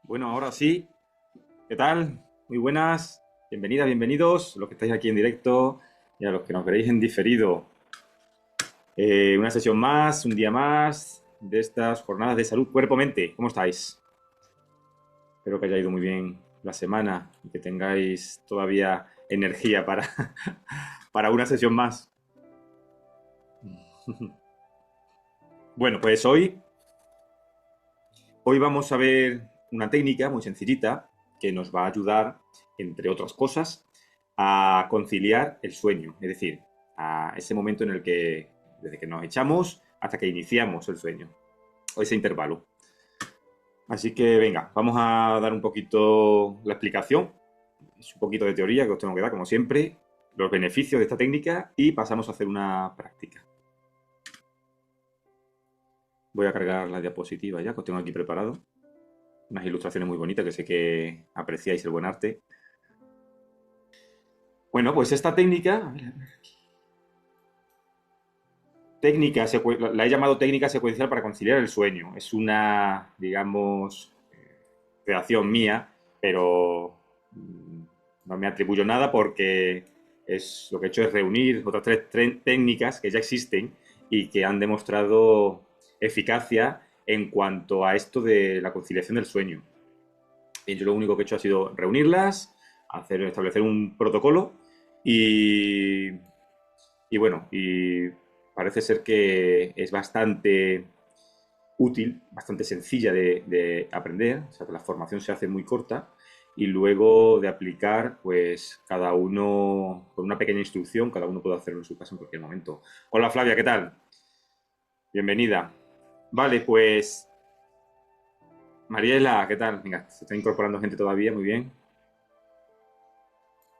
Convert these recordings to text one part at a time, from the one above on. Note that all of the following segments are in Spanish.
Bueno, ahora sí, ¿qué tal? Muy buenas, bienvenidas, bienvenidos, los que estáis aquí en directo y a los que nos veréis en diferido. Una sesión más, un día más de estas jornadas de salud cuerpo-mente. ¿Cómo estáis? Espero que haya ido muy bien la semana y que tengáis todavía energía para, para una sesión más. Bueno, pues hoy vamos a ver una técnica muy sencillita que nos va a ayudar, entre otras cosas, a conciliar el sueño, es decir, a ese momento en el que, desde que nos echamos hasta que iniciamos el sueño, o ese intervalo. Así que venga, vamos a dar un poquito la explicación, es un poquito de teoría que os tengo que dar, como siempre, los beneficios de esta técnica y pasamos a hacer una práctica. Voy a cargar la diapositiva ya, que os tengo aquí preparado. Unas ilustraciones muy bonitas que sé que apreciáis el buen arte. Bueno, pues esta técnica, la he llamado técnica secuencial para conciliar el sueño. Es una, digamos, creación mía, pero no me atribuyo nada porque lo que he hecho es reunir otras tres técnicas que ya existen y que han demostrado eficacia en cuanto a esto de la conciliación del sueño. Y yo lo único que he hecho ha sido reunirlas, establecer un protocolo y, y bueno, y parece ser que es bastante útil, bastante sencilla de aprender, o sea que la formación se hace muy corta y luego de aplicar, pues cada uno, con una pequeña instrucción, cada uno puede hacerlo en su casa en cualquier momento. Hola Flavia, ¿qué tal? Bienvenida. Vale, pues Mariela, ¿qué tal? Venga, se está incorporando gente todavía, muy bien.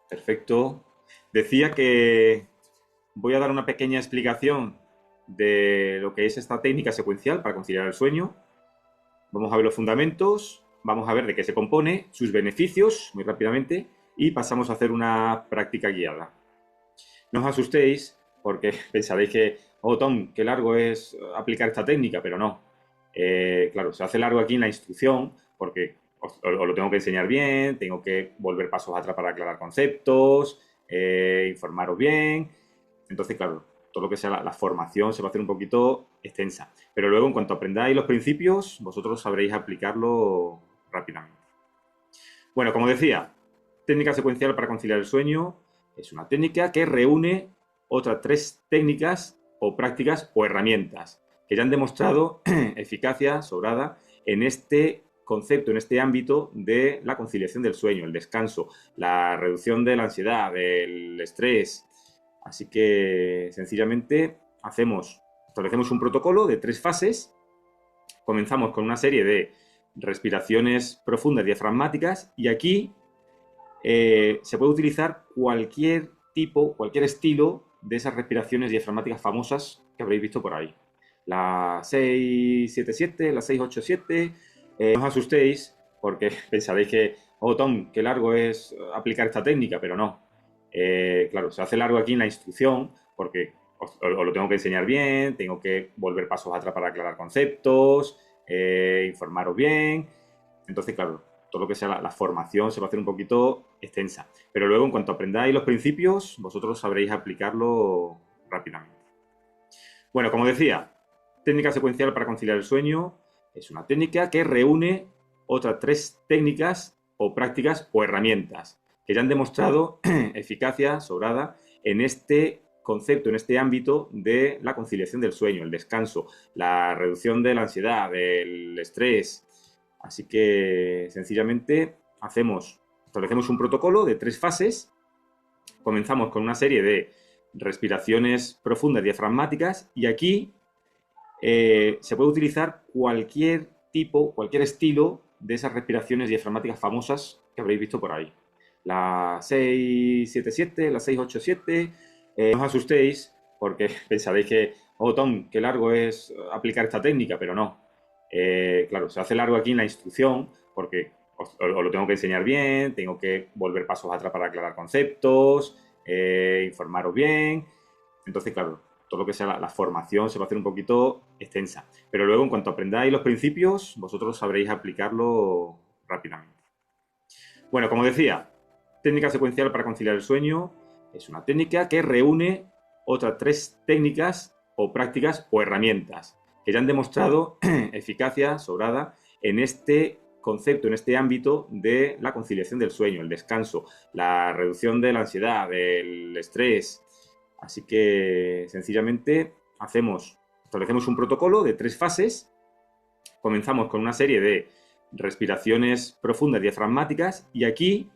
Perfecto. Decía que voy a dar una pequeña explicación de lo que es esta técnica secuencial para conciliar el sueño. Vamos a ver los fundamentos, vamos a ver de qué se compone, sus beneficios, muy rápidamente, y pasamos a hacer una práctica guiada. No os asustéis, porque pensaréis que, oh Tom, qué largo es aplicar esta técnica, pero no. Claro, se hace largo aquí en la instrucción, porque os lo tengo que enseñar bien, tengo que volver pasos atrás para aclarar conceptos, informaros bien. Entonces, claro, todo lo que sea la formación se va a hacer un poquito extensa. Pero luego, en cuanto aprendáis los principios, vosotros sabréis aplicarlo rápidamente. Bueno, como decía, técnica secuencial para conciliar el sueño es una técnica que reúne otras tres técnicas o prácticas o herramientas que ya han demostrado eficacia sobrada en este concepto, en este ámbito de la conciliación del sueño, el descanso, la reducción de la ansiedad, del estrés. Así que sencillamente establecemos un protocolo de 3 fases. Comenzamos con una serie de respiraciones profundas diafragmáticas y aquí se puede utilizar cualquier tipo, cualquier estilo de esas respiraciones diafragmáticas famosas que habréis visto por ahí. La 677, la 687. No os asustéis porque pensaréis que, oh Tom, qué largo es aplicar esta técnica, pero no. Claro, se hace largo aquí en la instrucción porque os lo tengo que enseñar bien, tengo que volver pasos atrás para aclarar conceptos, informaros bien. Entonces, claro, todo lo que sea la formación se va a hacer un poquito extensa. Pero luego, en cuanto aprendáis los principios, vosotros sabréis aplicarlo rápidamente. Bueno, como decía, técnica secuencial para conciliar el sueño es una técnica que reúne otras 3 técnicas o prácticas o herramientas que ya han demostrado eficacia sobrada en este concepto, en este ámbito de la conciliación del sueño, el descanso, la reducción de la ansiedad, del estrés. Así que sencillamente establecemos un protocolo de 3 fases. Comenzamos con una serie de respiraciones profundas diafragmáticas y aquí se puede utilizar cualquier tipo, cualquier estilo de esas respiraciones diafragmáticas famosas que habréis visto por ahí. La 677, la 687. No os asustéis porque pensaréis que, oh Tom, qué largo es aplicar esta técnica, pero no. Claro, se hace largo aquí en la instrucción porque os lo tengo que enseñar bien, tengo que volver pasos atrás para aclarar conceptos, informaros bien. Entonces, claro, todo lo que sea la formación se va a hacer un poquito extensa. Pero luego, en cuanto aprendáis los principios, vosotros sabréis aplicarlo rápidamente. Bueno, como decía, técnica secuencial para conciliar el sueño es una técnica que reúne otras 3 técnicas o prácticas o herramientas que ya han demostrado eficacia sobrada en este concepto, en este ámbito de la conciliación del sueño, el descanso, la reducción de la ansiedad, del estrés. Así que sencillamente establecemos un protocolo de 3 fases. Comenzamos con una serie de respiraciones profundas diafragmáticas y aquí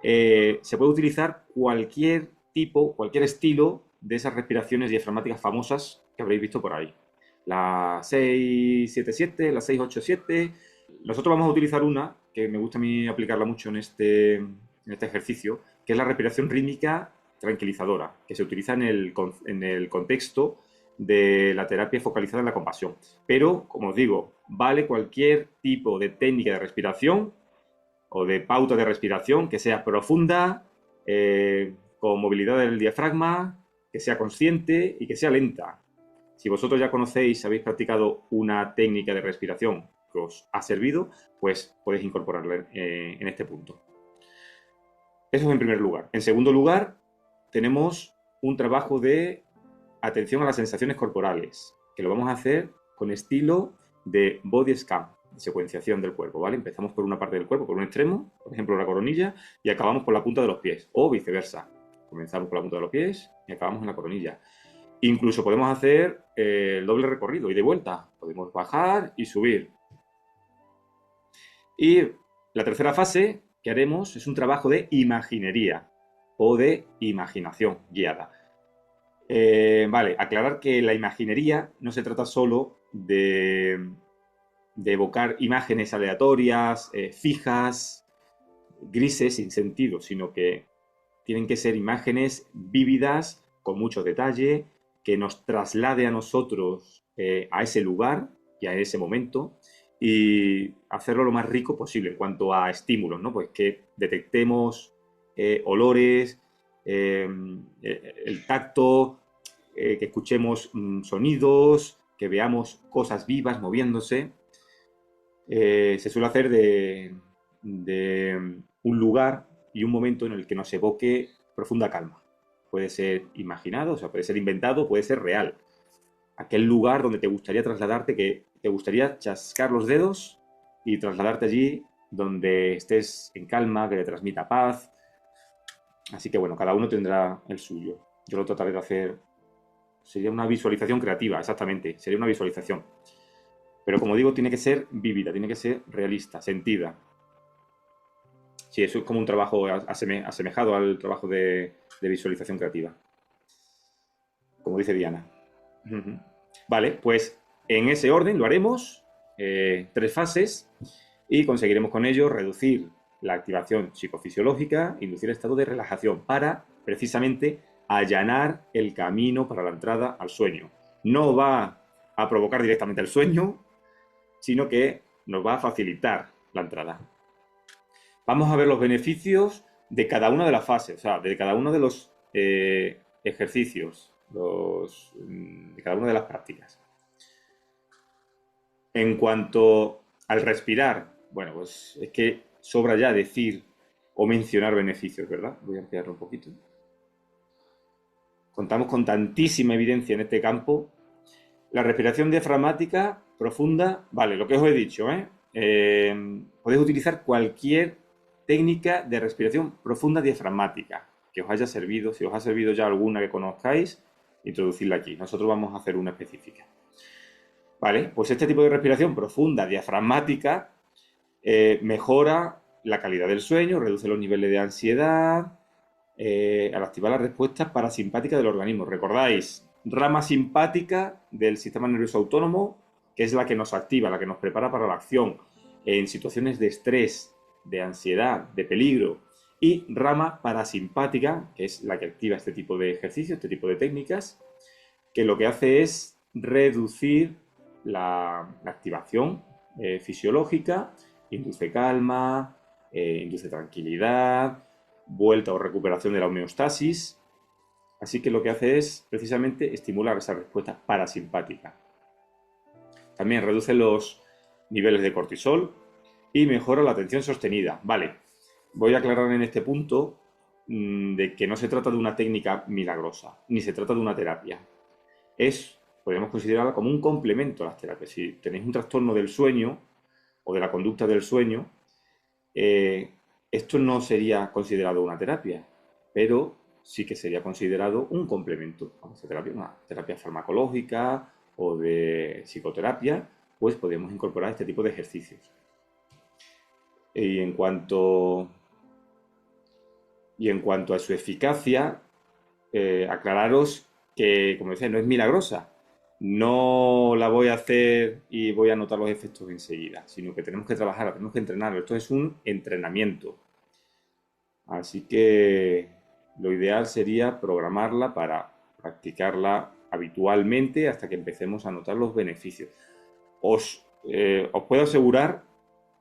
se puede utilizar cualquier tipo, cualquier estilo de esas respiraciones diafragmáticas famosas que habréis visto por ahí. La 677, la 687. Nosotros vamos a utilizar una que me gusta a mí aplicarla mucho en este ejercicio, que es la respiración rítmica tranquilizadora, que se utiliza en el contexto de la terapia focalizada en la compasión. Pero, como os digo, vale cualquier tipo de técnica de respiración o de pauta de respiración que sea profunda, con movilidad del diafragma, que sea consciente y que sea lenta. Si vosotros ya conocéis, habéis practicado una técnica de respiración que os ha servido, pues podéis incorporarla en este punto. Eso es en primer lugar. En segundo lugar, tenemos un trabajo de atención a las sensaciones corporales, que lo vamos a hacer con estilo de body scan, de secuenciación del cuerpo, ¿vale? Empezamos por una parte del cuerpo, por un extremo, por ejemplo la coronilla, y acabamos por la punta de los pies, o viceversa. Comenzamos por la punta de los pies y acabamos en la coronilla. Incluso podemos hacer el doble recorrido y de vuelta. Podemos bajar y subir. Y la tercera fase que haremos es un trabajo de imaginería o de imaginación guiada. Vale, aclarar que la imaginería no se trata solo de evocar imágenes aleatorias, fijas, grises, sin sentido, sino que tienen que ser imágenes vívidas, con mucho detalle, que nos traslade a nosotros a ese lugar y a ese momento y hacerlo lo más rico posible en cuanto a estímulos, ¿no? Pues que detectemos olores, el tacto, que escuchemos sonidos, que veamos cosas vivas moviéndose. Se suele hacer de un lugar y un momento en el que nos evoque profunda calma. Puede ser imaginado, o sea, puede ser inventado, puede ser real. Aquel lugar donde te gustaría trasladarte, que te gustaría chascar los dedos y trasladarte allí donde estés en calma, que te transmita paz. Así que bueno, cada uno tendrá el suyo. Yo lo trataré de hacer. Sería una visualización creativa, exactamente. Sería una visualización. Pero como digo, tiene que ser vívida, tiene que ser realista, sentida. Sí, eso es como un trabajo asemejado al trabajo de visualización creativa. Como dice Diana. Vale, pues en ese orden lo haremos, 3 fases, y conseguiremos con ello reducir la activación psicofisiológica, inducir el estado de relajación para, precisamente, allanar el camino para la entrada al sueño. No va a provocar directamente el sueño, sino que nos va a facilitar la entrada. Vamos a ver los beneficios de cada una de las fases, o sea, de cada uno de los ejercicios, de cada una de las prácticas. En cuanto al respirar, bueno, pues es que sobra ya decir o mencionar beneficios, ¿verdad? Voy a ampliarlo un poquito. Contamos con tantísima evidencia en este campo. La respiración diafragmática profunda, vale, lo que os he dicho, podéis utilizar cualquier técnica de respiración profunda diafragmática que os haya servido. Si os ha servido ya alguna que conozcáis, introducirla aquí. Nosotros vamos a hacer una específica. Vale, pues este tipo de respiración profunda diafragmática mejora la calidad del sueño, reduce los niveles de ansiedad, al activar la respuesta parasimpática del organismo. ¿Recordáis? Rama simpática del sistema nervioso autónomo, que es la que nos activa, la que nos prepara para la acción en situaciones de estrés, de ansiedad, de peligro, y rama parasimpática, que es la que activa este tipo de ejercicios, este tipo de técnicas, que lo que hace es reducir la activación fisiológica Induce calma, induce tranquilidad, vuelta o recuperación de la homeostasis. Así que lo que hace es precisamente estimular esa respuesta parasimpática. También reduce los niveles de cortisol y mejora la atención sostenida. Vale, voy a aclarar en este punto de que no se trata de una técnica milagrosa, ni se trata de una terapia. Podemos considerarla como un complemento a las terapias. Si tenéis un trastorno del sueño o de la conducta del sueño, esto no sería considerado una terapia, pero sí que sería considerado un complemento a esta terapia, una terapia farmacológica o de psicoterapia, pues podemos incorporar este tipo de ejercicios. Y en cuanto a su eficacia, aclararos que, como decía, no es milagrosa. No la voy a hacer y voy a notar los efectos enseguida, sino que tenemos que trabajar, tenemos que entrenarlo. Esto es un entrenamiento. Así que lo ideal sería programarla para practicarla habitualmente hasta que empecemos a notar los beneficios. Os puedo asegurar,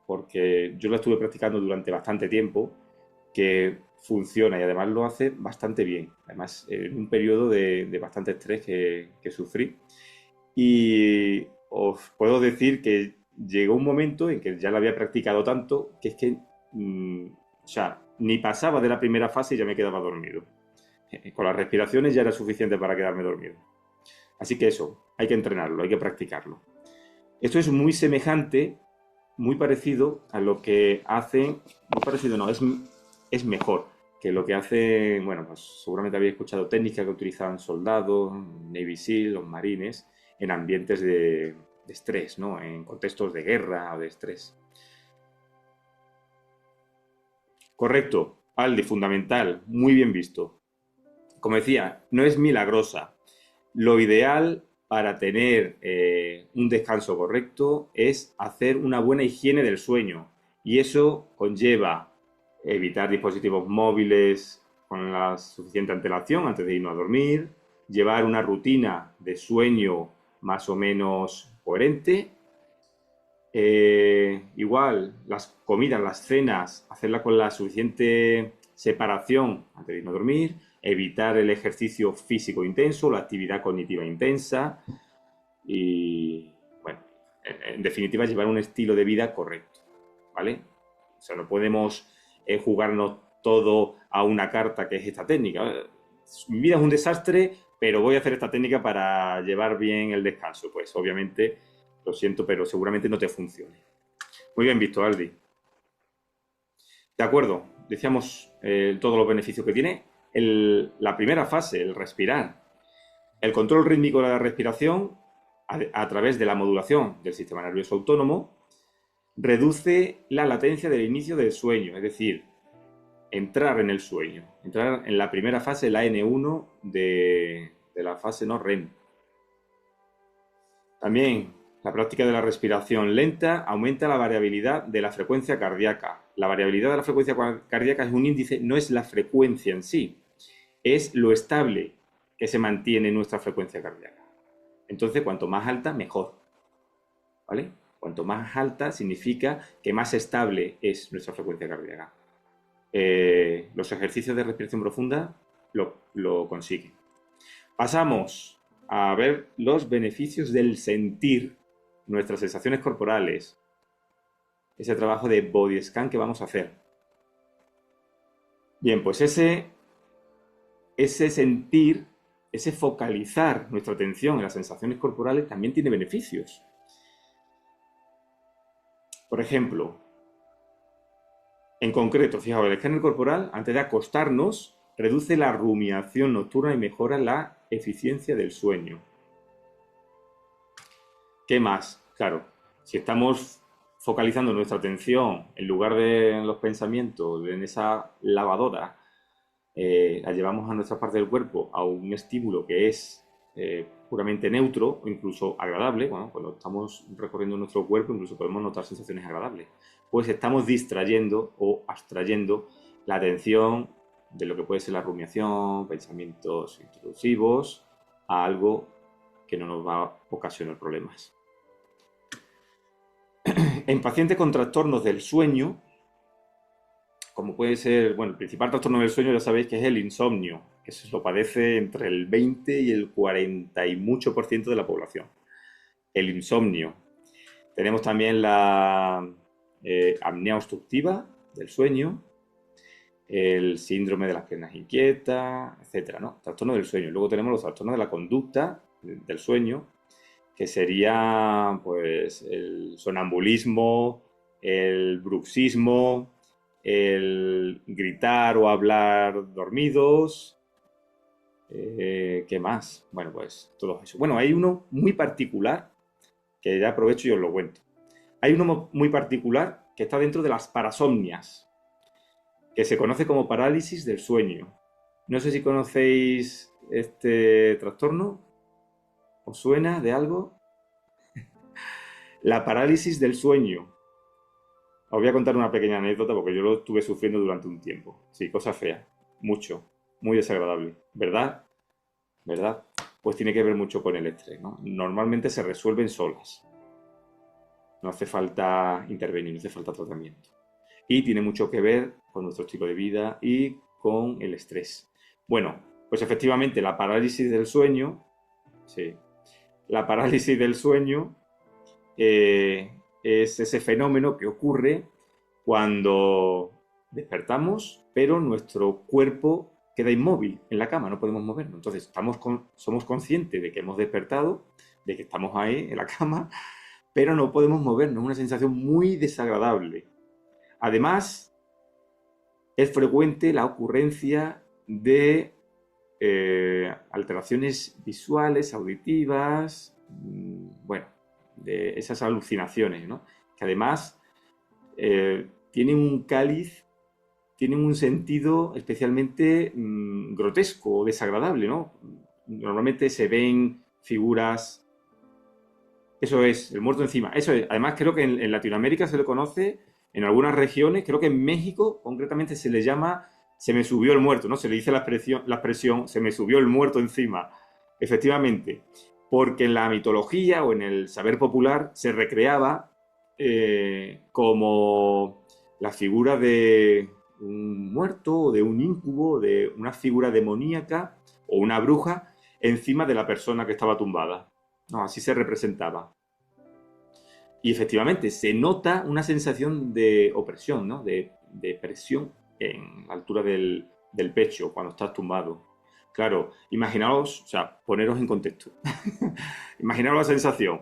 porque yo la estuve practicando durante bastante tiempo, que funciona y además lo hace bastante bien. Además, en un periodo de bastante estrés que sufrí. Y os puedo decir que llegó un momento en que ya la había practicado tanto que es que, o sea, ni pasaba de la primera fase y ya me quedaba dormido. Con las respiraciones ya era suficiente para quedarme dormido. Así que eso, hay que entrenarlo, hay que practicarlo. Esto es muy semejante, muy parecido a lo que hacen, muy parecido no, es mejor que lo que hacen, bueno, pues seguramente habéis escuchado técnicas que utilizan soldados, Navy SEAL, los marines, en ambientes de estrés, ¿no? En contextos de guerra o de estrés. Correcto, Aldi, fundamental, muy bien visto. Como decía, no es milagrosa. Lo ideal para tener un descanso correcto es hacer una buena higiene del sueño. Y eso conlleva evitar dispositivos móviles con la suficiente antelación antes de irnos a dormir, llevar una rutina de sueño más o menos coherente. Igual, las comidas, las cenas, hacerlas con la suficiente separación antes de irnos a dormir, evitar el ejercicio físico intenso, la actividad cognitiva intensa y, bueno, en definitiva, llevar un estilo de vida correcto, ¿vale? O sea, no podemos jugarnos todo a una carta que es esta técnica. Mi vida es un desastre, pero voy a hacer esta técnica para llevar bien el descanso. Pues obviamente, lo siento, pero seguramente no te funcione. Muy bien visto, Aldi. De acuerdo, decíamos todos los beneficios que tiene. La primera fase, el respirar. El control rítmico de la respiración a través de la modulación del sistema nervioso autónomo reduce la latencia del inicio del sueño, es decir, entrar en el sueño, entrar en la primera fase, la N1 de la fase no REM. También la práctica de la respiración lenta aumenta la variabilidad de la frecuencia cardíaca. La variabilidad de la frecuencia cardíaca es un índice, no es la frecuencia en sí, es lo estable que se mantiene nuestra frecuencia cardíaca. Entonces, cuanto más alta, mejor. ¿Vale? Cuanto más alta significa que más estable es nuestra frecuencia cardíaca. Los ejercicios de respiración profunda lo consiguen. Pasamos a ver los beneficios del sentir, nuestras sensaciones corporales. Ese trabajo de body scan que vamos a hacer. Bien, pues ese sentir, ese focalizar nuestra atención en las sensaciones corporales también tiene beneficios. Por ejemplo, en concreto, fijaos, el escáner corporal, antes de acostarnos, reduce la rumiación nocturna y mejora la eficiencia del sueño. ¿Qué más? Claro, si estamos focalizando nuestra atención en lugar de los pensamientos en esa lavadora, la llevamos a nuestra parte del cuerpo a un estímulo que es puramente neutro o incluso agradable. Bueno, cuando estamos recorriendo nuestro cuerpo incluso podemos notar sensaciones agradables. Pues estamos distrayendo o abstrayendo la atención de lo que puede ser la rumiación, pensamientos intrusivos, a algo que no nos va a ocasionar problemas. En pacientes con trastornos del sueño, como puede ser, bueno, el principal trastorno del sueño ya sabéis que es el insomnio, que se lo padece entre el 20 y el 40 y mucho por ciento de la población. El insomnio. Tenemos también la apnea obstructiva del sueño, el síndrome de las piernas inquietas, etcétera, ¿no? Trastorno del sueño. Luego tenemos los trastornos de la conducta del sueño, que sería pues el sonambulismo, el bruxismo, el gritar o hablar dormidos. ¿Qué más? Bueno, pues todo eso. Bueno, hay uno muy particular que ya aprovecho y os lo cuento. Hay uno muy particular que está dentro de las parasomnias, que se conoce como parálisis del sueño. No sé si conocéis este trastorno. ¿Os suena de algo? La parálisis del sueño. Os voy a contar una pequeña anécdota porque yo lo estuve sufriendo durante un tiempo. Sí, cosa fea. Mucho. Muy desagradable. ¿Verdad? ¿Verdad? Pues tiene que ver mucho con el estrés, ¿no? Normalmente se resuelven solas. No hace falta intervenir, no hace falta tratamiento. Y tiene mucho que ver con nuestro estilo de vida y con el estrés. Bueno, pues efectivamente la parálisis del sueño, sí, la parálisis del sueño es ese fenómeno que ocurre cuando despertamos, pero nuestro cuerpo queda inmóvil en la cama, no podemos movernos. Entonces somos conscientes de que hemos despertado, de que estamos ahí en la cama, pero no podemos movernos. Es una sensación muy desagradable. Además, es frecuente la ocurrencia de alteraciones visuales, auditivas, bueno, de esas alucinaciones, ¿no? Que además tienen un cáliz, tienen un sentido especialmente grotesco o desagradable, ¿no? Normalmente se ven figuras. Eso es, el muerto encima. Eso es. Además, creo que en Latinoamérica se le conoce, en algunas regiones, creo que en México concretamente se le llama se me subió el muerto, ¿no? Se le dice la expresión se me subió el muerto encima. Efectivamente, porque en la mitología o en el saber popular se recreaba como la figura de un muerto o de un íncubo, de una figura demoníaca o una bruja encima de la persona que estaba tumbada. No, así se representaba. Y efectivamente, se nota una sensación de opresión, ¿no? De presión en la altura del pecho cuando estás tumbado. Claro, imaginaos, o sea, poneros en contexto. Imaginaos la sensación.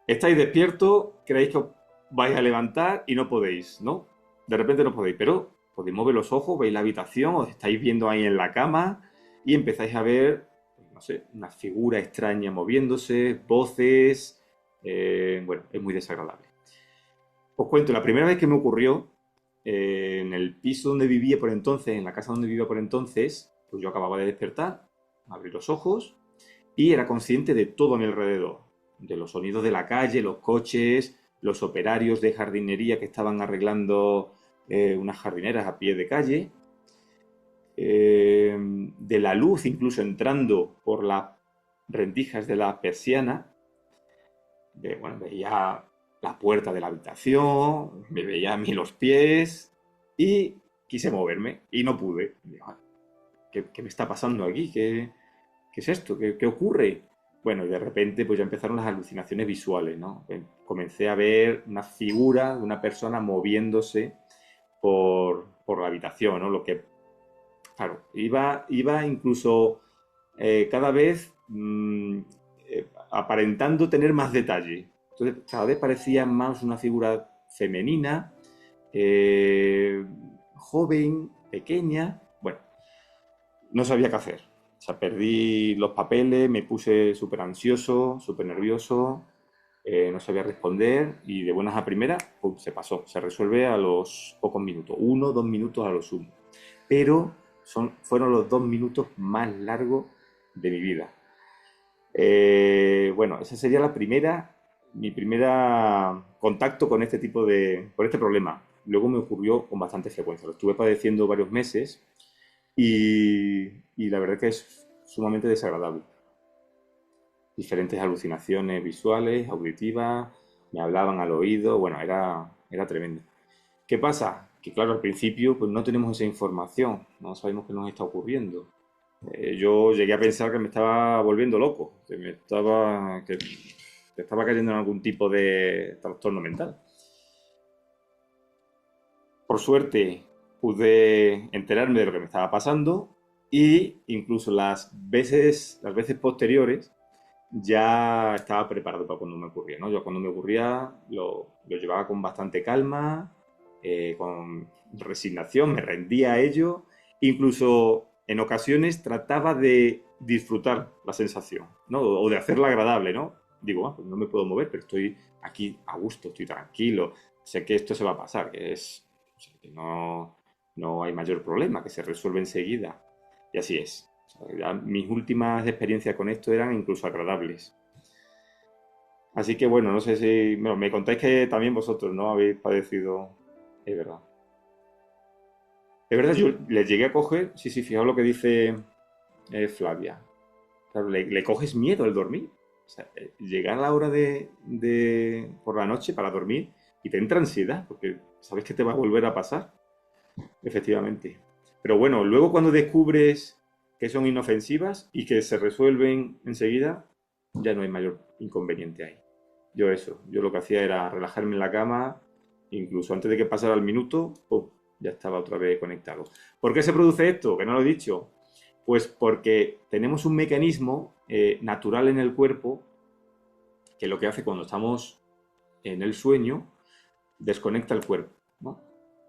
Estáis despiertos, creéis que os vais a levantar y no podéis, ¿no? De repente no podéis, pero podéis mover los ojos, veis la habitación, os estáis viendo ahí en la cama y empezáis a ver, no sé, una figura extraña moviéndose, voces. Bueno, es muy desagradable. Os cuento, la primera vez que me ocurrió, en el piso donde vivía por entonces, en la casa donde vivía por entonces, pues yo acababa de despertar, abrí los ojos y era consciente de todo a mi alrededor, de los sonidos de la calle, los coches, los operarios de jardinería que estaban arreglando unas jardineras a pie de calle, de la luz incluso entrando por las rendijas de la persiana, bueno, veía la puerta de la habitación, me veía a mí los pies y quise moverme y no pude. Digo, ¿qué me está pasando aquí? ¿Qué es esto? ¿Qué ocurre? Bueno, y de repente pues ya empezaron las alucinaciones visuales, ¿no? Comencé a ver una figura de una persona moviéndose por la habitación, ¿no? Lo que, claro, iba incluso cada vez aparentando tener más detalle. Entonces, cada vez parecía más una figura femenina, joven, pequeña. Bueno, no sabía qué hacer. O sea, perdí los papeles, me puse súper ansioso, súper nervioso, no sabía responder y de buenas a primeras, pum, se pasó. Se resuelve a los pocos minutos, 1 o 2 minutos a lo sumo. Pero fueron los 2 minutos más largos de mi vida. Bueno, esa sería mi primera contacto con con este problema. Luego me ocurrió con bastante frecuencia. Lo estuve padeciendo varios meses y la verdad que es sumamente desagradable. Diferentes alucinaciones visuales, auditivas, me hablaban al oído, bueno, era tremendo. ¿Qué pasa? Que claro, al principio pues no tenemos esa información, no sabemos qué nos está ocurriendo. Yo llegué a pensar que me estaba volviendo loco, que estaba cayendo en algún tipo de trastorno mental. Por suerte pude enterarme de lo que me estaba pasando y incluso las veces posteriores ya estaba preparado para cuando me ocurría, ¿no? Yo cuando me ocurría lo llevaba con bastante calma, con resignación, me rendía a ello, incluso en ocasiones trataba de disfrutar la sensación, ¿no? O de hacerla agradable, ¿no? Digo, pues no me puedo mover, pero estoy aquí a gusto, estoy tranquilo, sé que esto se va a pasar, o sea, que no hay mayor problema, que se resuelve enseguida. Y así es. O sea, ya mis últimas experiencias con esto eran incluso agradables. Así que bueno, no sé si bueno, me contáis que también vosotros no habéis padecido. Es verdad. Es verdad, yo le llegué a coger, sí, sí, fijaos lo que dice Flavia. Claro, le coges miedo al dormir. O sea, llega la hora por la noche para dormir y te entra ansiedad, porque sabes que te va a volver a pasar, efectivamente. Pero bueno, luego cuando descubres que son inofensivas y que se resuelven enseguida, ya no hay mayor inconveniente ahí. Yo lo que hacía era relajarme en la cama, incluso antes de que pasara el minuto, ¡pum! Ya estaba otra vez conectado. ¿Por qué se produce esto? Que no lo he dicho. Pues porque tenemos un mecanismo natural en el cuerpo que lo que hace cuando estamos en el sueño, desconecta el cuerpo, ¿no?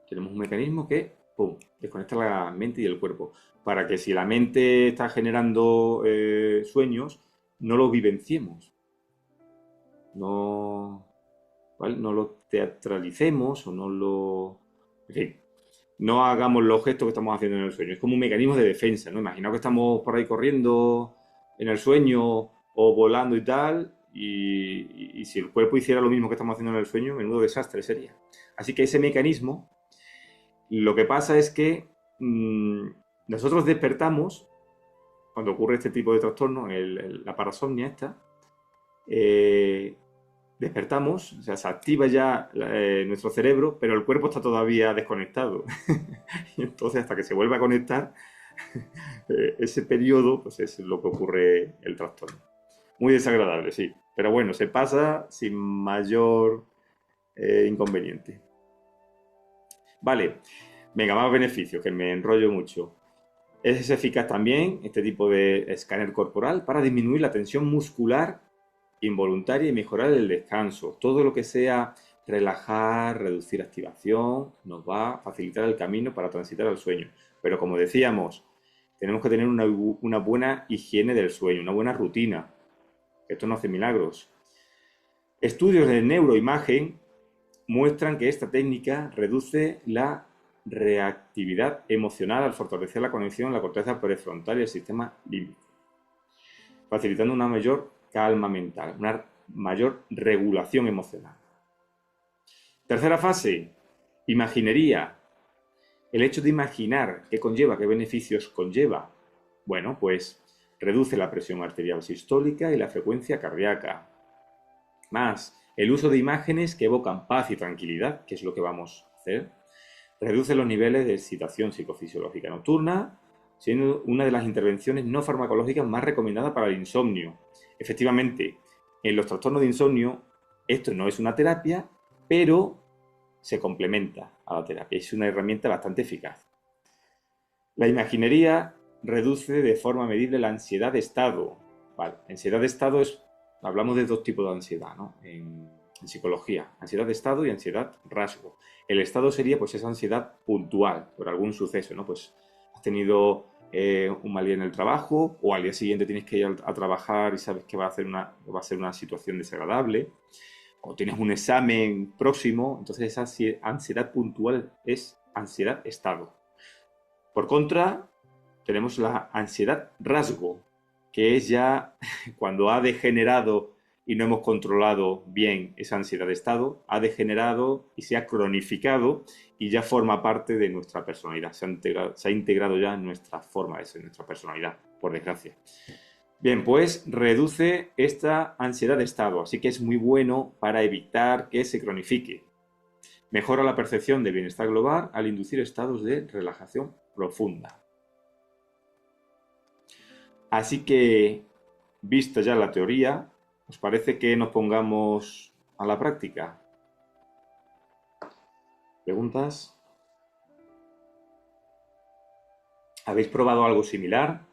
Tenemos un mecanismo que, ¡pum!, desconecta la mente y el cuerpo, para que si la mente está generando sueños, no lo vivenciemos, no, ¿vale? No lo teatralicemos o no lo... En fin, no hagamos los gestos que estamos haciendo en el sueño. Es como un mecanismo de defensa, ¿no? Imaginaos que estamos por ahí corriendo en el sueño o volando y tal, y si el cuerpo hiciera lo mismo que estamos haciendo en el sueño, menudo desastre sería. Así que ese mecanismo, lo que pasa es que nosotros despertamos, cuando ocurre este tipo de trastorno, la parasomnia esta, eh, despertamos, o sea, se activa ya nuestro cerebro, pero el cuerpo está todavía desconectado. Y entonces, hasta que se vuelva a conectar, ese periodo, pues es lo que ocurre el trastorno. Muy desagradable, sí. Pero bueno, se pasa sin mayor inconveniente. Vale, venga, más beneficios, que me enrollo mucho. Es eficaz también este tipo de escáner corporal para disminuir la tensión muscular involuntaria y mejorar el descanso. Todo lo que sea relajar, reducir activación, nos va a facilitar el camino para transitar al sueño. Pero como decíamos, tenemos que tener una buena higiene del sueño, una buena rutina. Esto no hace milagros. Estudios de neuroimagen muestran que esta técnica reduce la reactividad emocional al fortalecer la conexión en la corteza prefrontal y el sistema límbico, facilitando una mayor calma mental, una mayor regulación emocional. Tercera fase, imaginería. El hecho de imaginar qué conlleva, qué beneficios conlleva, bueno, pues reduce la presión arterial sistólica y la frecuencia cardíaca. Más, el uso de imágenes que evocan paz y tranquilidad, que es lo que vamos a hacer, reduce los niveles de excitación psicofisiológica nocturna, siendo una de las intervenciones no farmacológicas más recomendadas para el insomnio. Efectivamente, en los trastornos de insomnio, esto no es una terapia, pero se complementa a la terapia. Es una herramienta bastante eficaz. La imaginería reduce de forma medible la ansiedad de estado. Vale, ansiedad de estado hablamos de dos tipos de ansiedad, ¿no? En psicología, ansiedad de estado y ansiedad rasgo. El estado sería pues esa ansiedad puntual por algún suceso, ¿no? Pues has tenido un mal día en el trabajo o al día siguiente tienes que ir a trabajar y sabes que va a ser una situación desagradable o tienes un examen próximo, entonces esa ansiedad puntual es ansiedad estado. Por contra, tenemos la ansiedad rasgo, que es ya cuando ha degenerado y no hemos controlado bien esa ansiedad de estado, ha degenerado y se ha cronificado y ya forma parte de nuestra personalidad. Se ha integrado ya en nuestra forma de ser, nuestra personalidad, por desgracia. Bien, pues reduce esta ansiedad de estado, así que es muy bueno para evitar que se cronifique. Mejora la percepción de bienestar global al inducir estados de relajación profunda. Así que, vista ya la teoría, ¿os parece que nos pongamos a la práctica? ¿Preguntas? ¿Habéis probado algo similar?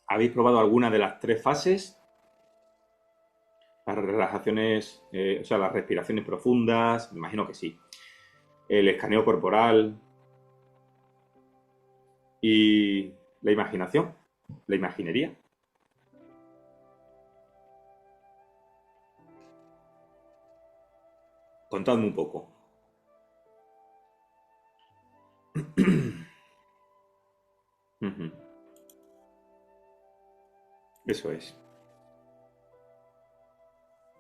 ¿Habéis probado alguna de las tres fases? Las relajaciones, o sea, las respiraciones profundas, me imagino que sí. El escaneo corporal y la imaginación, la imaginería. Contadme un poco. Ujú. Eso es.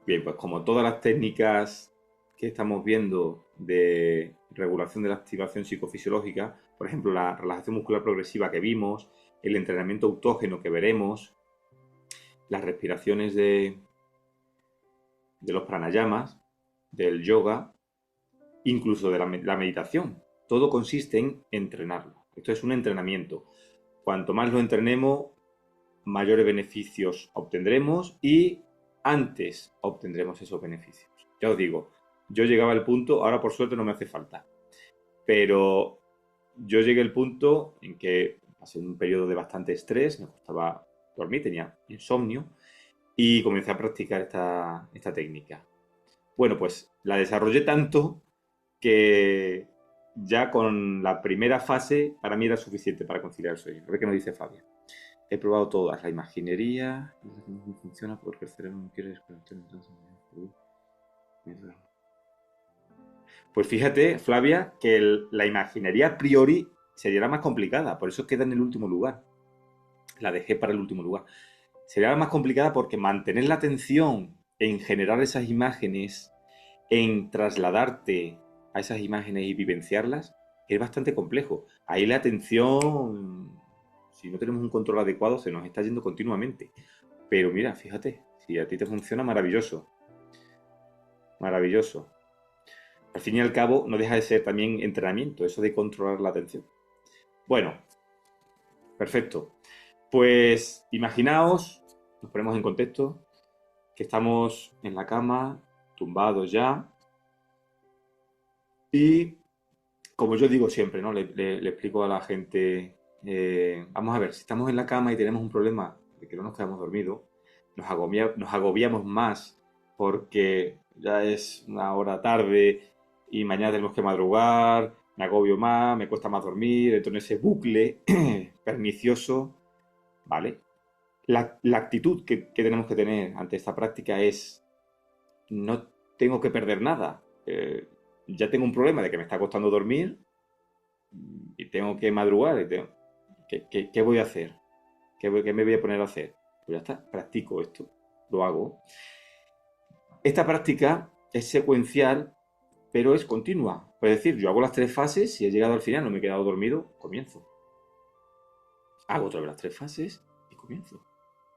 Bien, pues como todas las técnicas que estamos viendo de regulación de la activación psicofisiológica, por ejemplo, la relajación muscular progresiva que vimos, el entrenamiento autógeno que veremos, las respiraciones de los pranayamas, del yoga, incluso de la meditación, todo consiste en entrenarlo. Esto es un entrenamiento. Cuanto más lo entrenemos, mayores beneficios obtendremos y antes obtendremos esos beneficios. Ya os digo, yo llegaba al punto, ahora por suerte no me hace falta, pero yo llegué al punto en que pasé un periodo de bastante estrés, me costaba dormir, tenía insomnio y comencé a practicar esta técnica. Bueno, pues la desarrollé tanto que ya con la primera fase para mí era suficiente para conciliar el sueño. A ver qué nos dice Fabio. He probado todas, la imaginería, no funciona porque el cerebro no quiere desconectar. Pues fíjate, Flavia, que la imaginería a priori sería la más complicada, por eso queda en el último lugar. La dejé para el último lugar. Sería la más complicada porque mantener la atención en generar esas imágenes, en trasladarte a esas imágenes y vivenciarlas, es bastante complejo. Ahí la atención, si no tenemos un control adecuado, se nos está yendo continuamente. Pero mira, fíjate, si a ti te funciona, maravilloso. Maravilloso. Al fin y al cabo, no deja de ser también entrenamiento, eso de controlar la atención. Bueno, perfecto. Pues imaginaos, nos ponemos en contexto, que estamos en la cama, tumbados ya, y como yo digo siempre, ¿no? Le explico a la gente, vamos a ver, si estamos en la cama y tenemos un problema de que no nos quedamos dormidos, nos agobiamos más porque ya es una hora tarde y mañana tenemos que madrugar, me agobio más, me cuesta más dormir, entonces ese bucle pernicioso, ¿vale? La actitud que tenemos que tener ante esta práctica es, no tengo que perder nada. Ya tengo un problema de que me está costando dormir, y tengo que madrugar. ¿Qué voy a hacer? ¿Qué me voy a poner a hacer? Pues ya está, practico esto, lo hago. Esta práctica es secuencial, pero es continua. Es decir, yo hago las tres fases, si he llegado al final, no me he quedado dormido, comienzo. Hago otra vez las tres fases y comienzo.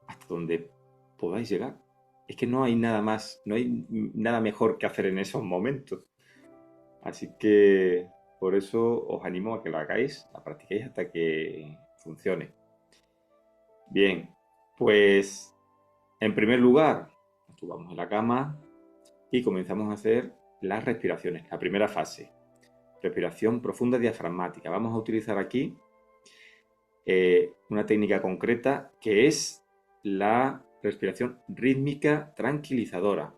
Hasta donde podáis llegar. Es que no hay nada más, no hay nada mejor que hacer en esos momentos. Así que por eso os animo a que lo hagáis, la practiquéis hasta que funcione. Bien, pues en primer lugar, nos tumbamos en la cama y comenzamos a hacer las respiraciones. La primera fase, respiración profunda diafragmática. Vamos a utilizar aquí una técnica concreta que es la respiración rítmica tranquilizadora,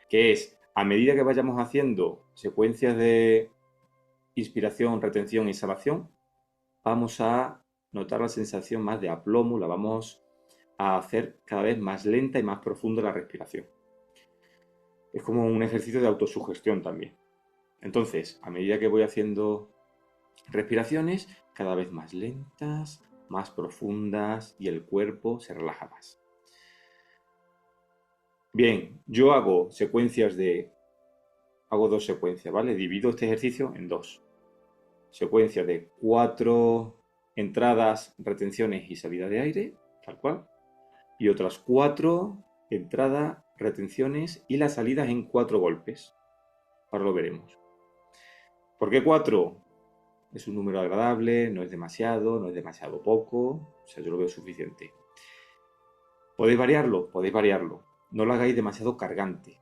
que es a medida que vayamos haciendo secuencias de inspiración, retención e exhalación, vamos a notar la sensación más de aplomo, la vamos a hacer cada vez más lenta y más profunda la respiración. Es como un ejercicio de autosugestión también. Entonces, a medida que voy haciendo respiraciones, cada vez más lentas, más profundas y el cuerpo se relaja más. Bien, yo hago dos secuencias, ¿vale? Divido este ejercicio en dos. Secuencia de 4 entradas, retenciones y salida de aire, tal cual. y otras 4 entrada, retenciones y las salidas en 4 golpes. Ahora lo veremos. ¿Por qué 4? Es un número agradable, no es demasiado poco, o sea, yo lo veo suficiente. ¿Podéis variarlo? Podéis variarlo. No lo hagáis demasiado cargante.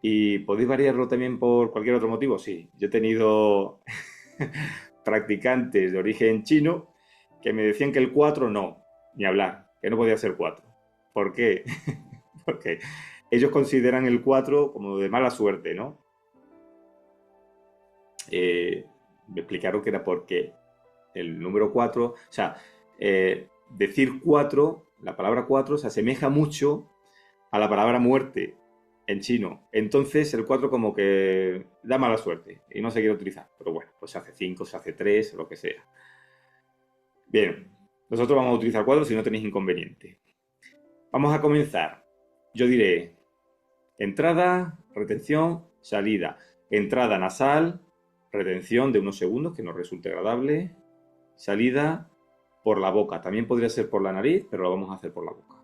¿Y podéis variarlo también por cualquier otro motivo? Sí, yo he tenido practicantes de origen chino que me decían que el 4 no, ni hablar, que no podía ser 4. ¿Por qué? Porque ellos consideran el 4 como de mala suerte, ¿no? Me explicaron que era porque el número 4, o sea, decir 4, la palabra 4 se asemeja mucho a la palabra muerte en chino. Entonces el 4 como que da mala suerte y no se quiere utilizar. Pero bueno, pues se hace 5, se hace 3, lo que sea. Bien, nosotros vamos a utilizar 4 si no tenéis inconveniente. Vamos a comenzar. Yo diré entrada, retención, salida. Entrada nasal, retención de unos segundos que nos resulte agradable. Salida por la boca. También podría ser por la nariz, pero lo vamos a hacer por la boca.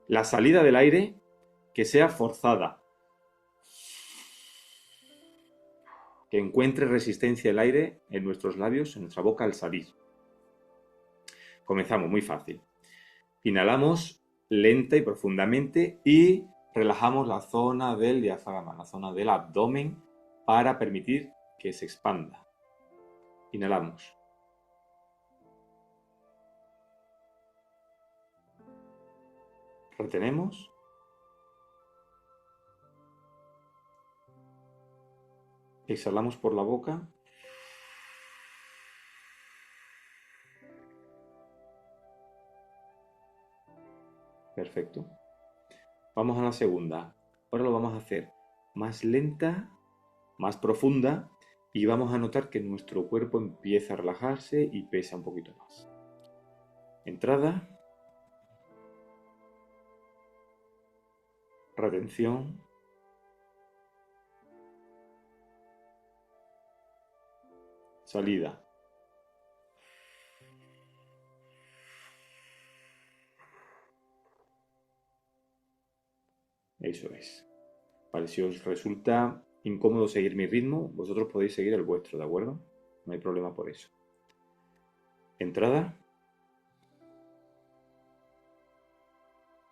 La salida del aire que sea forzada. Que encuentre resistencia el aire en nuestros labios, en nuestra boca al salir. Comenzamos, muy fácil. Inhalamos lenta y profundamente y relajamos la zona del diafragma, la zona del abdomen, para permitir que se expanda. Inhalamos. Retenemos. Exhalamos por la boca. Perfecto. Vamos a la segunda. Ahora lo vamos a hacer más lenta, más profunda, y vamos a notar que nuestro cuerpo empieza a relajarse y pesa un poquito más. Entrada. Retención. Salida. Eso es. Vale, si os resulta incómodo seguir mi ritmo, vosotros podéis seguir el vuestro, ¿de acuerdo? No hay problema por eso. Entrada.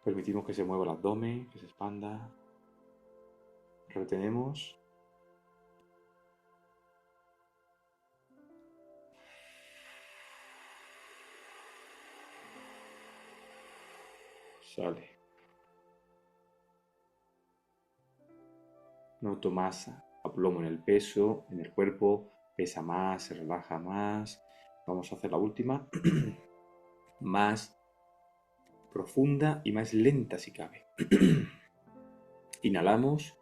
Permitimos que se mueva el abdomen, que se expanda. Retenemos. Sale. Noto más aplomo en el peso, en el cuerpo, pesa más, se relaja más. Vamos a hacer la última. Más profunda y más lenta si cabe. Inhalamos.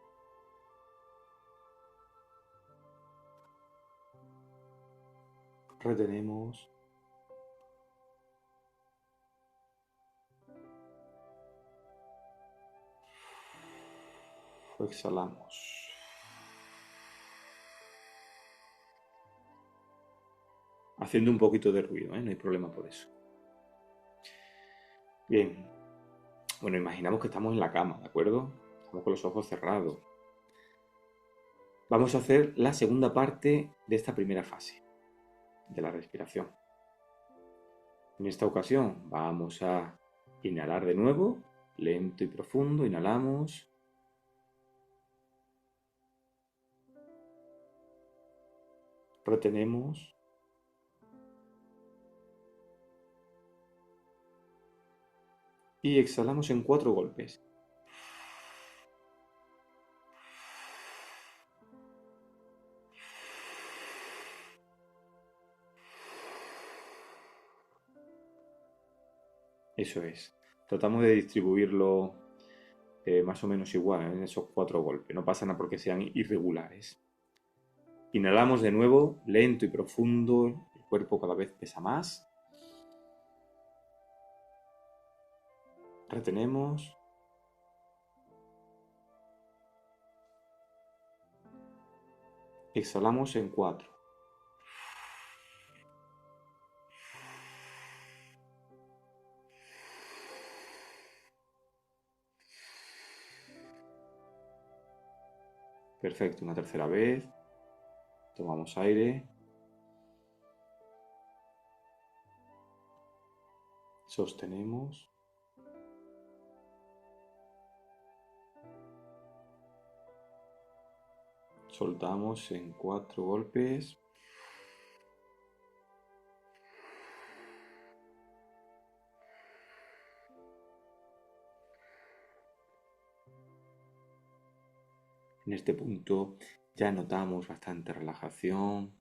Retenemos. Exhalamos. Haciendo un poquito de ruido, no hay problema por eso. Bien. Bueno, imaginamos que estamos en la cama, ¿de acuerdo? Estamos con los ojos cerrados. Vamos a hacer la segunda parte de esta primera fase de la respiración. En esta ocasión vamos a inhalar de nuevo, lento y profundo. Inhalamos. Retenemos. Y exhalamos en 4 golpes. Eso es. Tratamos de distribuirlo más o menos igual en esos 4 golpes. No pasa nada porque sean irregulares. Inhalamos de nuevo, lento y profundo. El cuerpo cada vez pesa más. Retenemos. Exhalamos en 4. Perfecto, una tercera vez. Tomamos aire. Sostenemos. Soltamos en 4 golpes. En este punto ya notamos bastante relajación.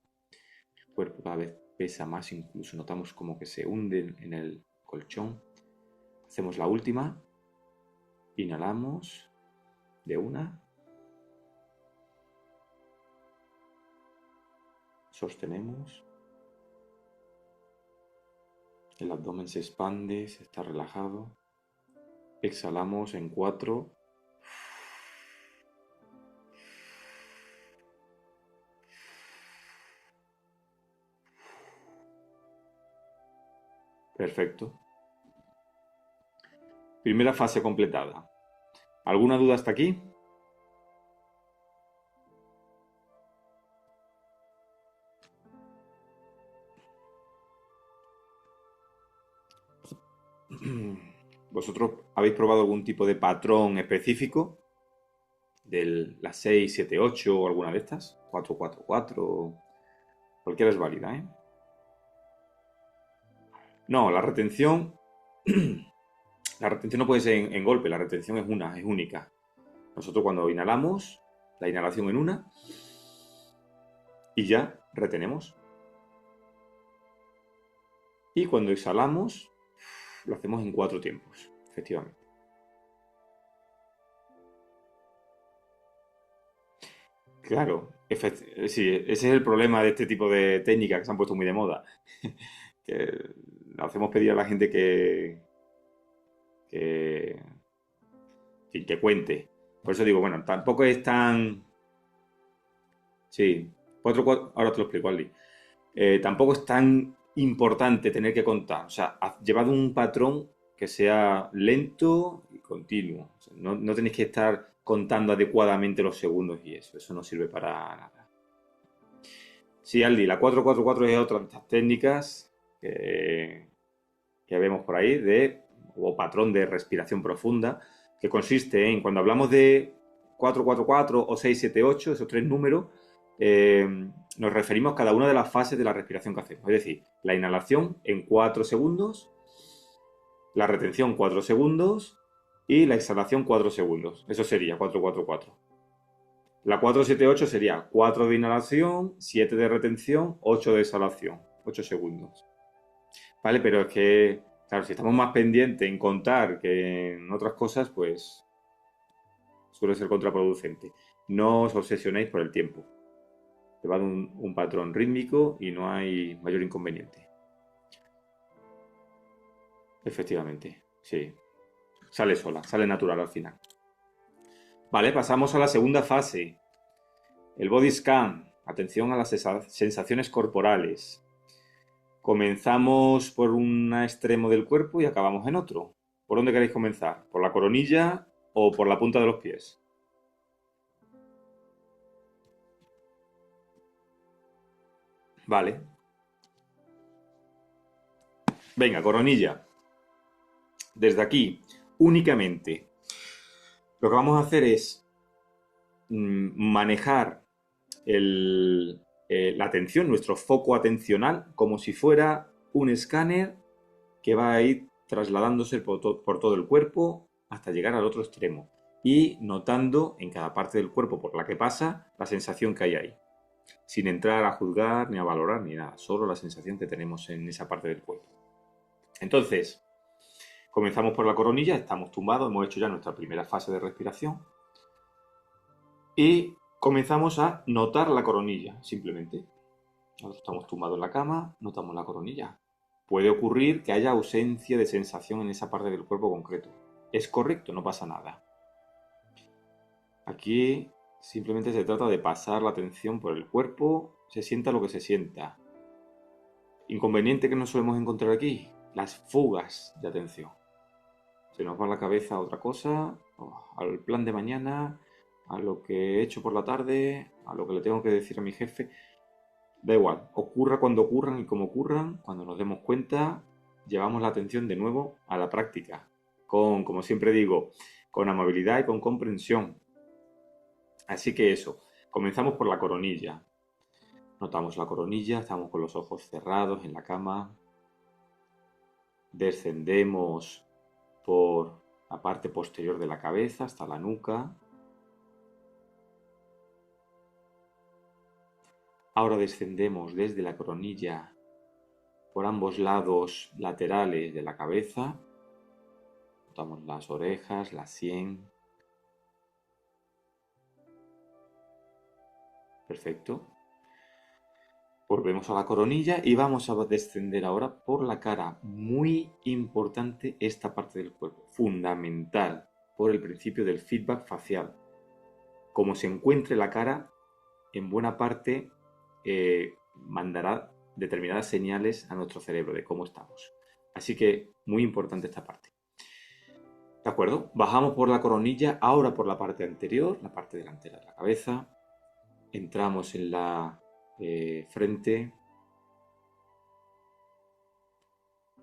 El cuerpo cada vez pesa más, incluso notamos como que se hunde en el colchón. Hacemos la última. Inhalamos de una. Sostenemos. El abdomen se expande, se está relajado. Exhalamos en 4. Perfecto. Primera fase completada. ¿Alguna duda hasta aquí? ¿Vosotros habéis probado algún tipo de patrón específico? De las 6, 7, 8 o alguna de estas? 4, 4, 4. Cualquiera es válida, ¿eh? No, la retención. La retención no puede ser en golpe, la retención es única. Nosotros cuando inhalamos, la inhalación en una y ya retenemos. Y cuando exhalamos, lo hacemos en 4 tiempos, efectivamente. Claro, sí, ese es el problema de este tipo de técnicas que se han puesto muy de moda. Que le hacemos pedir a la gente que, que cuente. Por eso digo, bueno, tampoco es tan... Sí, 4, 4, ahora te lo explico, Aldi. Tampoco es tan importante tener que contar. O sea, llevad un patrón que sea lento y continuo. O sea, no tenéis que estar contando adecuadamente los segundos y eso no sirve para nada. Sí, Aldi, la 4-4-4 es otra de estas técnicas que vemos por ahí o patrón de respiración profunda, que consiste en, cuando hablamos de 4-4-4 o 6-7-8, esos 3 números, nos referimos a cada una de las fases de la respiración que hacemos. Es decir, la inhalación en 4 segundos, la retención 4 segundos y la exhalación 4 segundos. Eso sería 4-4-4. La 4-7-8 sería 4 de inhalación, 7 de retención, 8 de exhalación. 8 segundos. ¿Vale? Pero es que, claro, si estamos más pendientes en contar que en otras cosas, pues suele ser contraproducente. No os obsesionéis por el tiempo. Llevad un patrón rítmico y no hay mayor inconveniente. Efectivamente, sí. Sale sola, sale natural al final. Vale, pasamos a la segunda fase. El body scan. Atención a las sensaciones corporales. Comenzamos por un extremo del cuerpo y acabamos en otro. ¿Por dónde queréis comenzar? ¿Por la coronilla o por la punta de los pies? Vale. Venga, coronilla. Desde aquí, únicamente, lo que vamos a hacer es manejar la atención, nuestro foco atencional, como si fuera un escáner que va a ir trasladándose por todo el cuerpo hasta llegar al otro extremo y notando en cada parte del cuerpo por la que pasa la sensación que hay ahí, sin entrar a juzgar ni a valorar ni nada, solo la sensación que tenemos en esa parte del cuerpo. Entonces, comenzamos por la coronilla, estamos tumbados, hemos hecho ya nuestra primera fase de respiración y comenzamos a notar la coronilla, simplemente. Nosotros estamos tumbados en la cama, notamos la coronilla. Puede ocurrir que haya ausencia de sensación en esa parte del cuerpo concreto. Es correcto, no pasa nada. Aquí simplemente se trata de pasar la atención por el cuerpo, se sienta lo que se sienta. Inconveniente que nos solemos encontrar aquí, las fugas de atención. Se nos va la cabeza a otra cosa, al plan de mañana, a lo que he hecho por la tarde, a lo que le tengo que decir a mi jefe. Da igual, ocurra cuando ocurran y como ocurran, cuando nos demos cuenta, llevamos la atención de nuevo a la práctica, con, como siempre digo, con amabilidad y con comprensión. Así que eso, comenzamos por la coronilla. Notamos la coronilla, estamos con los ojos cerrados en la cama. Descendemos por la parte posterior de la cabeza hasta la nuca. Ahora descendemos desde la coronilla por ambos lados laterales de la cabeza. Notamos las orejas, la sien. Perfecto. Volvemos a la coronilla y vamos a descender ahora por la cara. Muy importante esta parte del cuerpo, fundamental por el principio del feedback facial. Como se encuentre la cara, en buena parte mandará determinadas señales a nuestro cerebro de cómo estamos. Así que muy importante esta parte. ¿De acuerdo? Bajamos por la coronilla, ahora por la parte anterior, la parte delantera de la cabeza. Entramos en la frente.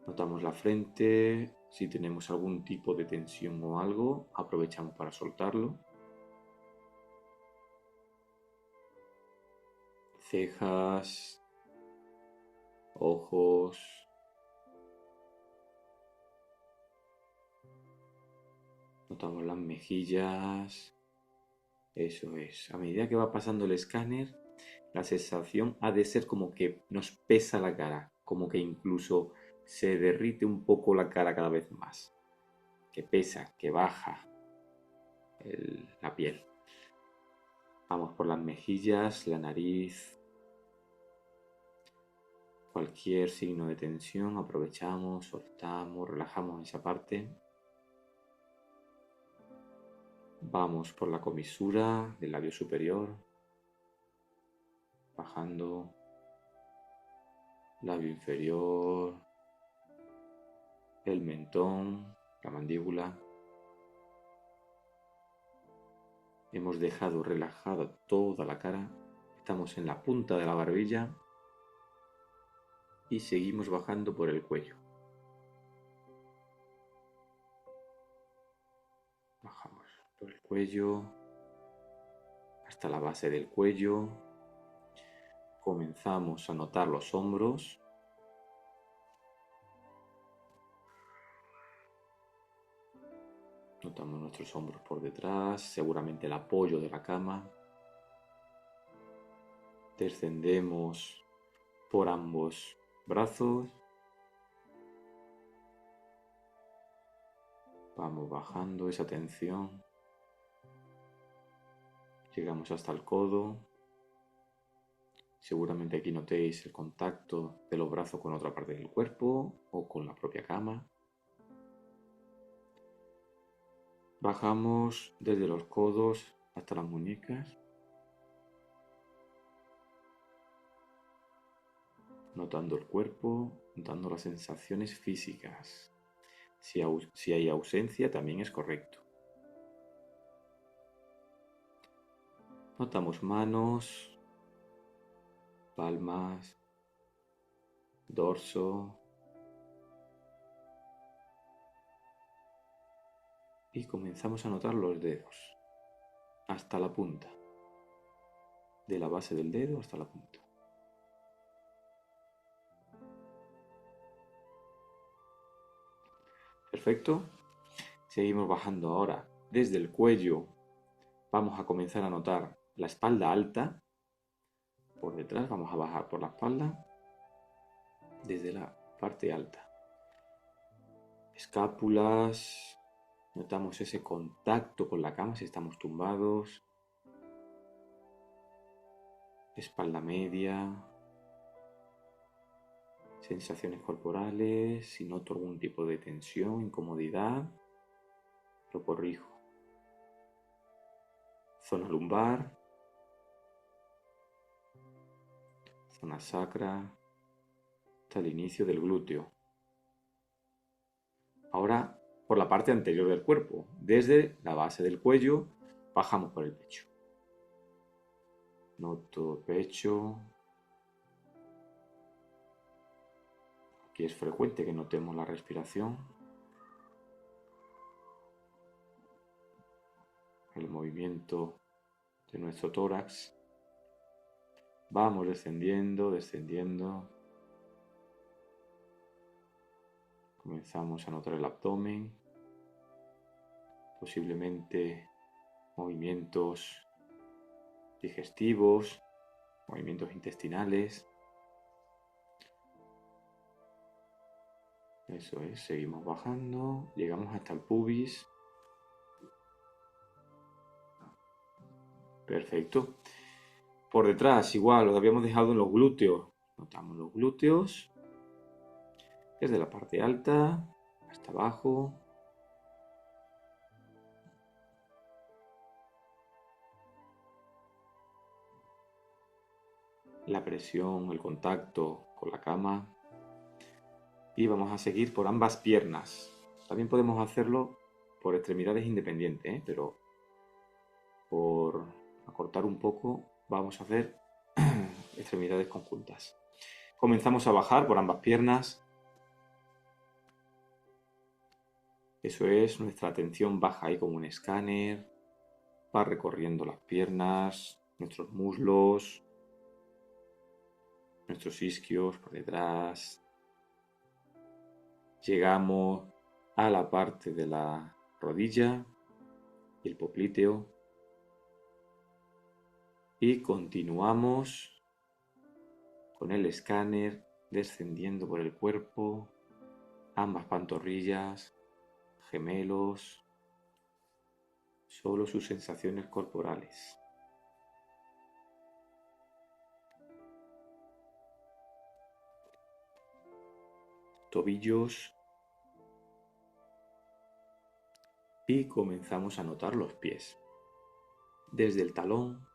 Notamos la frente. Si tenemos algún tipo de tensión o algo, aprovechamos para soltarlo. Cejas, ojos. Notamos las mejillas. Eso es. A medida que va pasando el escáner, la sensación ha de ser como que nos pesa la cara, como que incluso se derrite un poco la cara cada vez más. Que pesa, que baja la piel. Vamos por las mejillas, la nariz. Cualquier signo de tensión, aprovechamos, soltamos, relajamos esa parte. Vamos por la comisura del labio superior, bajando, labio inferior, el mentón, la mandíbula. Hemos dejado relajada toda la cara, estamos en la punta de la barbilla y seguimos bajando por el cuello. Bajamos por el cuello hasta la base del cuello. Comenzamos a notar los hombros. Notamos nuestros hombros por detrás, seguramente el apoyo de la cama. Descendemos por ambos brazos. Vamos bajando esa tensión. Llegamos hasta el codo. Seguramente aquí notéis el contacto de los brazos con otra parte del cuerpo o con la propia cama. Bajamos desde los codos hasta las muñecas. Notando el cuerpo, notando las sensaciones físicas. Si hay ausencia, también es correcto. Notamos manos, palmas, dorso. Y comenzamos a notar los dedos hasta la punta. De la base del dedo hasta la punta. Perfecto. Seguimos bajando ahora desde el cuello. Vamos a comenzar a notar la espalda alta. Por detrás vamos a bajar por la espalda desde la parte alta. Escápulas. Notamos ese contacto con la cama si estamos tumbados. Espalda media. Sensaciones corporales. Si noto algún tipo de tensión, incomodidad, lo corrijo. Zona lumbar. Zona sacra. Hasta el inicio del glúteo. Ahora por la parte anterior del cuerpo, desde la base del cuello Bajamos por el pecho. Noto pecho. Aquí es frecuente que notemos la respiración. El movimiento de nuestro tórax. Vamos descendiendo, descendiendo. Comenzamos a notar el abdomen. Posiblemente movimientos digestivos, movimientos intestinales. Eso es, seguimos bajando, llegamos hasta el pubis. Perfecto. Por detrás, igual, lo habíamos dejado en los glúteos. Notamos los glúteos. Desde la parte alta hasta abajo. La presión, el contacto con la cama. Y vamos a seguir por ambas piernas. También podemos hacerlo por extremidades independientes, pero por acortar un poco vamos a hacer extremidades conjuntas. Comenzamos a bajar por ambas piernas. Eso es, nuestra atención baja ahí como un escáner. Va recorriendo las piernas, nuestros muslos, nuestros isquios por detrás. Llegamos a la parte de la rodilla y el popliteo. Y continuamos con el escáner descendiendo por el cuerpo, ambas pantorrillas, gemelos, solo sus sensaciones corporales. Tobillos. Y comenzamos a notar los pies. Desde el talón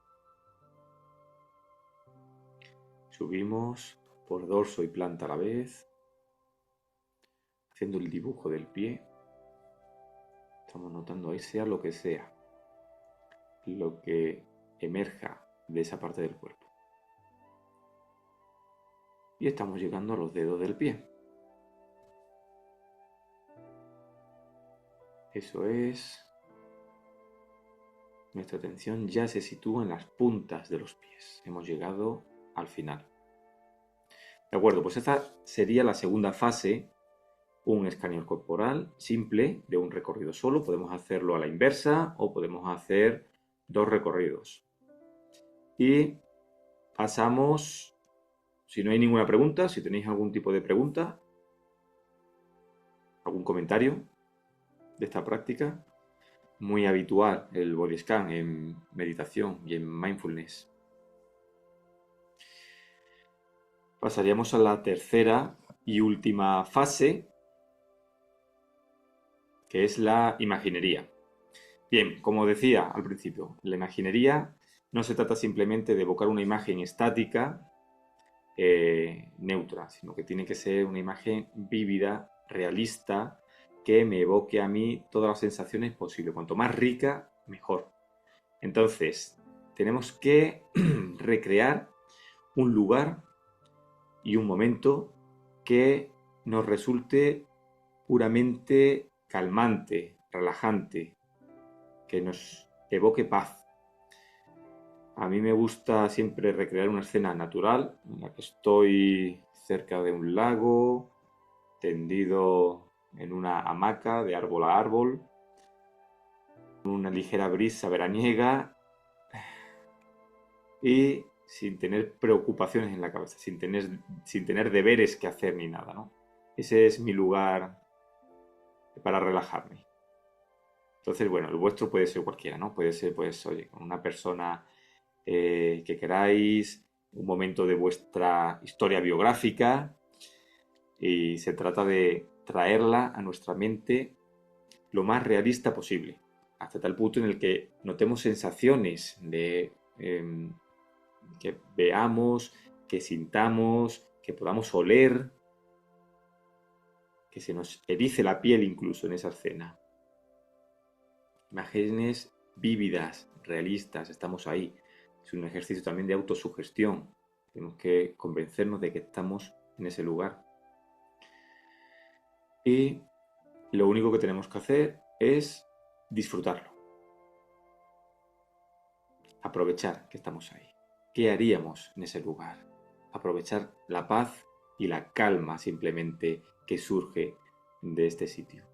subimos por dorso y planta a la vez, haciendo el dibujo del pie. Estamos notando ahí sea lo que emerja de esa parte del cuerpo. Y estamos llegando a los dedos del pie. Eso es. Nuestra atención ya se sitúa en las puntas de los pies. Hemos llegado al final. De acuerdo, pues esta sería la segunda fase. Un escáner corporal simple de un recorrido solo. Podemos hacerlo a la inversa o podemos hacer dos recorridos. Y pasamos, si no hay ninguna pregunta, si tenéis algún tipo de pregunta, algún comentario de esta práctica. Muy habitual el body scan en meditación y en mindfulness. Pasaríamos a la tercera y última fase, que es la imaginería. Bien, como decía al principio, la imaginería no se trata simplemente de evocar una imagen estática, neutra, sino que tiene que ser una imagen vívida, realista, que me evoque a mí todas las sensaciones posibles. Cuanto más rica, mejor. Entonces, tenemos que recrear un lugar y un momento que nos resulte puramente calmante, relajante, que nos evoque paz. A mí me gusta siempre recrear una escena natural en la que estoy cerca de un lago, tendido en una hamaca de árbol a árbol, con una ligera brisa veraniega y sin tener preocupaciones en la cabeza, sin tener deberes que hacer ni nada, ¿no? Ese es mi lugar para relajarme. Entonces, bueno, el vuestro puede ser cualquiera, ¿no? Puede ser, pues, oye, con una persona que queráis, un momento de vuestra historia biográfica, y se trata de traerla a nuestra mente lo más realista posible, hasta tal punto en el que notemos sensaciones de que veamos, que sintamos, que podamos oler, que se nos erice la piel incluso en esa escena. Imágenes vívidas, realistas, estamos ahí. Es un ejercicio también de autosugestión. Tenemos que convencernos de que estamos en ese lugar. Y lo único que tenemos que hacer es disfrutarlo. Aprovechar que estamos ahí. ¿Qué haríamos en ese lugar? Aprovechar la paz y la calma simplemente que surge de este sitio.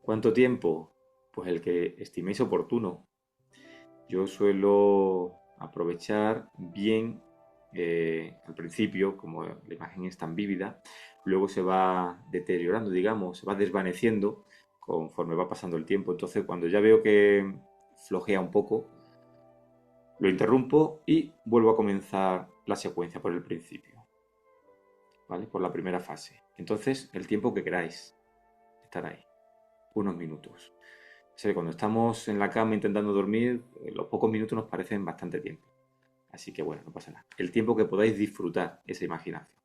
¿Cuánto tiempo? Pues el que estiméis oportuno. Yo suelo aprovechar bien al principio, como la imagen es tan vívida, luego se va deteriorando, digamos, se va desvaneciendo conforme va pasando el tiempo. Entonces, cuando ya veo que flojea un poco, lo interrumpo y vuelvo a comenzar la secuencia por el principio, ¿vale? Por la primera fase. Entonces, el tiempo que queráis estar ahí, unos minutos. Cuando estamos en la cama intentando dormir, los pocos minutos nos parecen bastante tiempo. Así que bueno, no pasa nada. El tiempo que podáis disfrutar esa imaginación.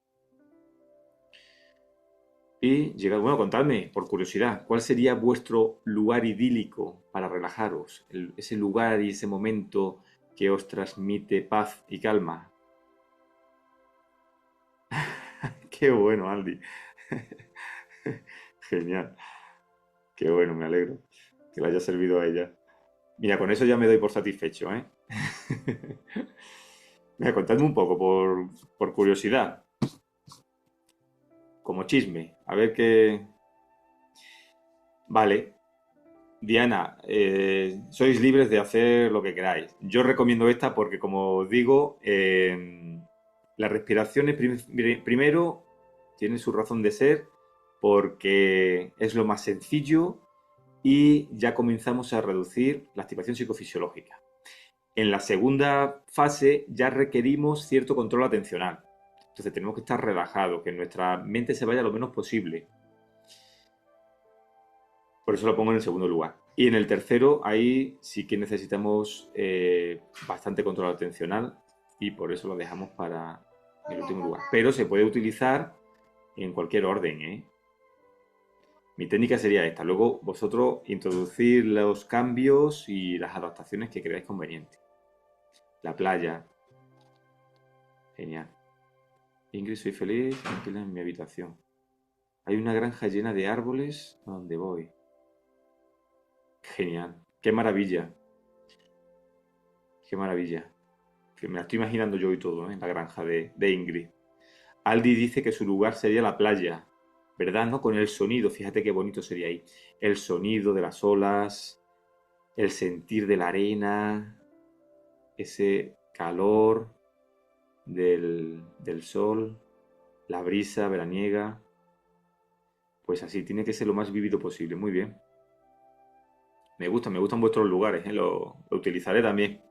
Y llegad, bueno, contadme, por curiosidad, ¿cuál sería vuestro lugar idílico para relajaros? Ese lugar y ese momento que os transmite paz y calma. Qué bueno, Aldi. Genial. Qué bueno, me alegro que le haya servido a ella. Mira, con eso ya me doy por satisfecho, ¿eh? Mira, contadme un poco por curiosidad, como chisme, a ver qué... Vale, Diana, sois libres de hacer lo que queráis. Yo recomiendo esta porque, como os digo, la respiración es primero, tiene su razón de ser porque es lo más sencillo y ya comenzamos a reducir la activación psicofisiológica. En la segunda fase ya requerimos cierto control atencional. Entonces tenemos que estar relajados, que nuestra mente se vaya lo menos posible. Por eso lo pongo en el segundo lugar. Y en el tercero, ahí sí que necesitamos bastante control atencional y por eso lo dejamos para el último lugar. Pero se puede utilizar en cualquier orden, ¿eh? Mi técnica sería esta. Luego vosotros introducir los cambios y las adaptaciones que creáis convenientes. La playa. Genial. Ingrid, soy feliz, tranquila en mi habitación. Hay una granja llena de árboles a donde voy. Genial. Qué maravilla. Qué maravilla. Que me la estoy imaginando yo y todo, ¿eh? La granja de Ingrid. Aldi dice que su lugar sería la playa, ¿verdad? ¿No? Con el sonido, fíjate qué bonito sería ahí. El sonido de las olas, el sentir de la arena, ese calor del sol, la brisa veraniega. Pues así, tiene que ser lo más vívido posible. Muy bien. Me gustan vuestros lugares, ¿eh? Lo utilizaré también.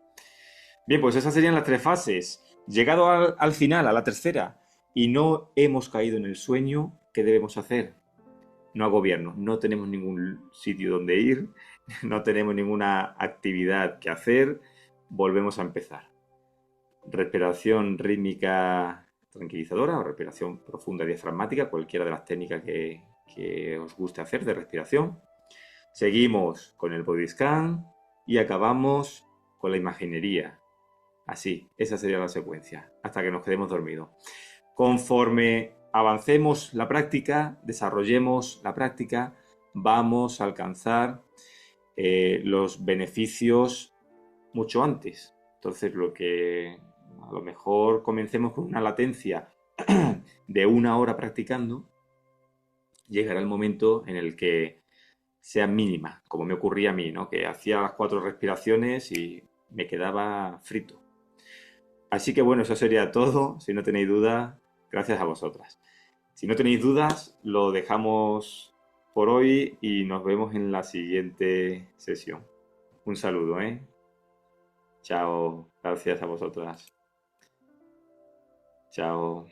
Bien, pues esas serían las tres fases. Llegado al final, a la tercera, y no hemos caído en el sueño, ¿qué debemos hacer? No agobiarnos, no tenemos ningún sitio donde ir, no tenemos ninguna actividad que hacer, volvemos a empezar. Respiración rítmica tranquilizadora o respiración profunda diafragmática, cualquiera de las técnicas que os guste hacer de respiración. Seguimos con el body scan y acabamos con la imaginería. Así, esa sería la secuencia, hasta que nos quedemos dormidos. Conforme avancemos la práctica, desarrollemos la práctica, vamos a alcanzar los beneficios mucho antes. Entonces, lo que a lo mejor comencemos con una latencia de 1 hora practicando, llegará el momento en el que sea mínima, como me ocurría a mí, ¿no? Que hacía las 4 respiraciones y me quedaba frito. Así que bueno, eso sería todo. Si no tenéis dudas, gracias a vosotras. Si no tenéis dudas, lo dejamos por hoy y nos vemos en la siguiente sesión. Un saludo, ¿eh? Chao. Gracias a vosotras. Chao.